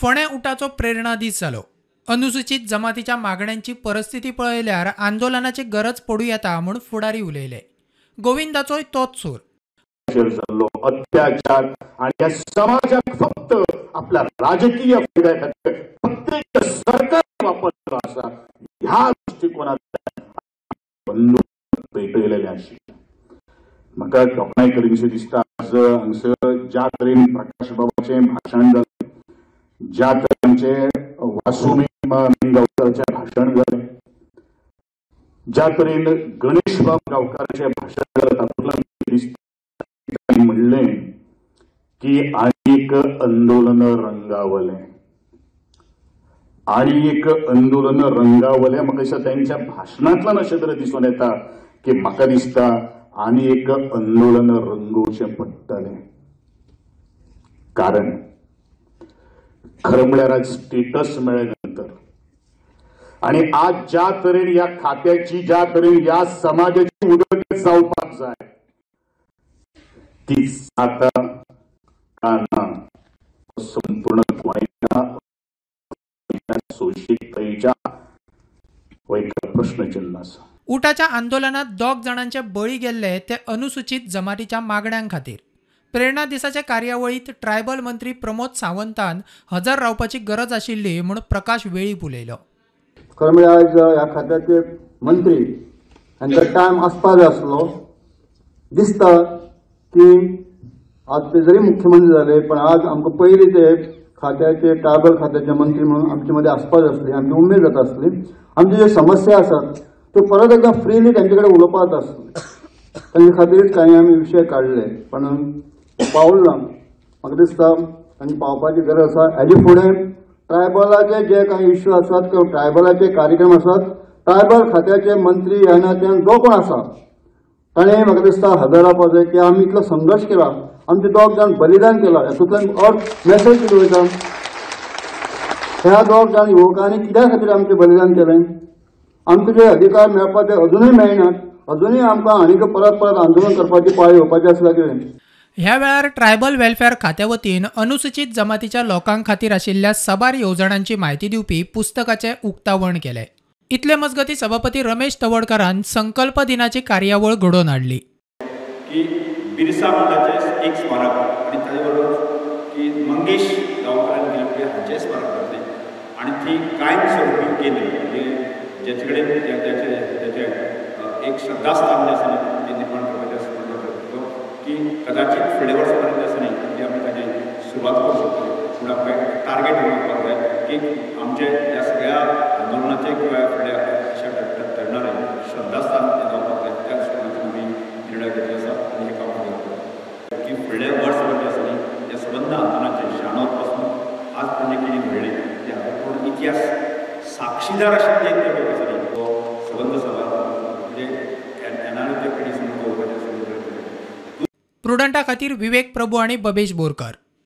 फोंड्या उठाचो प्रेरणा दीस जालो। अनुसूचित जमातीच्या मागण्यांची परिस्थिती पळयल्यार आंदोलनाची गरज पडू येता म्हूण फुडारी उलयले। गोविंदाचोय तोच सूर। अत्याचार आणि या समाजात फक्त आपल्या राजकीय फायद्यासाठी प्रत्येक सरकार वापरतो असा ह्या दृष्टिकोनात बंदूक पेटयलेले आशिल्ले। म्हाका तोखणाय करीनशें दिसता हांगसर ज्या तरेन प्रकाश बाबाचें भाशण जालें, ज्या तरेचे वासुमी गांवकराचें भाशण जालें, ज्या तरेन गणेश बाब गांवकराचें भाशण जालें, तातूंतल्यान दिसता म्हणलें की आनीक आंदोलन रंगावलें, आनी एक आंदोलन रंगावलें। म्हाका दिसता त्यांच्या भाशणांतल्यान अशें तरेन दिसून येता की म्हाका दिसता आनी एक आंदोलन रंगोवचें पडटलें। कारण खरें म्हळ्यार आज स्टेटस मेळ्ळे नंतर आणि आज ज्या तरेन ह्या खात्याची, ज्या तरेन ह्या समाजाची उदरगत जावपाक जाय ती जाता का ना संपूर्ण गोंयच्या सोयीकतेच्या प्रश्नचिन्ह आसा। उठाच्या आंदोलनात 2 जणांचे बळी गेल्ले ते अनुसूचित जमातीच्या मागण्यां खातीर। प्रेरणा दिसाच्या कार्यावळीत ट्रायबल मंत्री प्रमोद सावंतान हजर रावपाची गरज आशिल्ली म्हूण प्रकाश वेळीप उलयलो। खरें म्हळ्यार आज ह्या खात्याचे मंत्री हांचो टायम आसपा जाय आसलो। दिसता की आज ते जरी मुख्यमंत्री जाले पण आज आमकां पयलीं ते खात्याचे ट्रायबल खात्याचे मंत्री म्हणून आमचे मध्ये आसपास आसली, आमची उमेद जाता आसली। आमची ज्यो समस्या आसात त्यो परत एकदा फ्रीली तांचे कडेन उलोवपाक आसले, तांचे खातीर कांय आमी विशय काडले पण पावल ना। म्हाका दिसता तांची पावपाची गरज आसा। हेजे फुडें ट्रायबलाचे जे काही इश्यू आसात किंवा ट्रायबलाचे कार्यक्रम आसात, ट्रायबल खात्याचे मंत्री ह्या नात्यान जो कोण आसा ताणें म्हाका दिसता हजर रावपाक जाय की आमी इतलो संघर्श केला, आमचे 2 जाण बलिदान केला। हातूंतल्यान अर्थ मेसेज कितें वयता, ह्या 2 जाण युवकांनी कित्या खातीर आमचें बलिदान केलें, आमचे जे अधिकार मेळपाक ते अजूनय मेळनात, अजूनय आमकां आनीक परत आंदोलन करपाची पाळी येवपाची आसल्या कितें। ह्या वेळार ट्रायबल वेलफेअर खात्या वतीन अनुसूचित जमातीच्या लोकां खातीर आशिल्ल्या साबार येवजणांची म्हायती दिवपी पुस्तकाचे उक्तावण केले। इतले मजगती सभापती रमेश तवडकरान संकल्प दिनाची कार्यावळ घडोवन हाडली। की बिरसा मुंडाचे एक स्मारक आणि ताचे बरोबर की मंगेश गांवकरांनी दिल्ली हांचे स्मारक जातले आणि ती कायम स्वरूपी केंद्र म्हणजे ज्याचे कडेन त्याचे एक श्रद्धास्थान जे आसा ते निर्माण करपाचें आसा की कदाचित फुडें वर्सां पर्यंत आसा न्ही ती आमी ताची सुरवात करूंक शकता। पूण आमकां टार्गेट उरपाक जाय की आमचे ह्या सगळ्या आंदोलनाचे किंवा फुडें अशा तरणारे श्रद्धास्थान जावपाक जाय, त्या दृश्टीन आमी निर्णय घेतलो आसा आनी हें काम करता की फुडलें वर्स पर्यंत आसा न्ही ह्या संबंद आंदोलनाचे शाणोत पासून आज पर्यंत कितें घडलें त्या पूर्ण इतिहास साक्षीदार आशिल्ले जे लोक आसा न्ही तो संबंद सभा म्हणजे येणाऱ्या पिढी समोर दवरपाचें। प्रुडंटा खातीर विवेक प्रभू आणि बबेश बोरकर।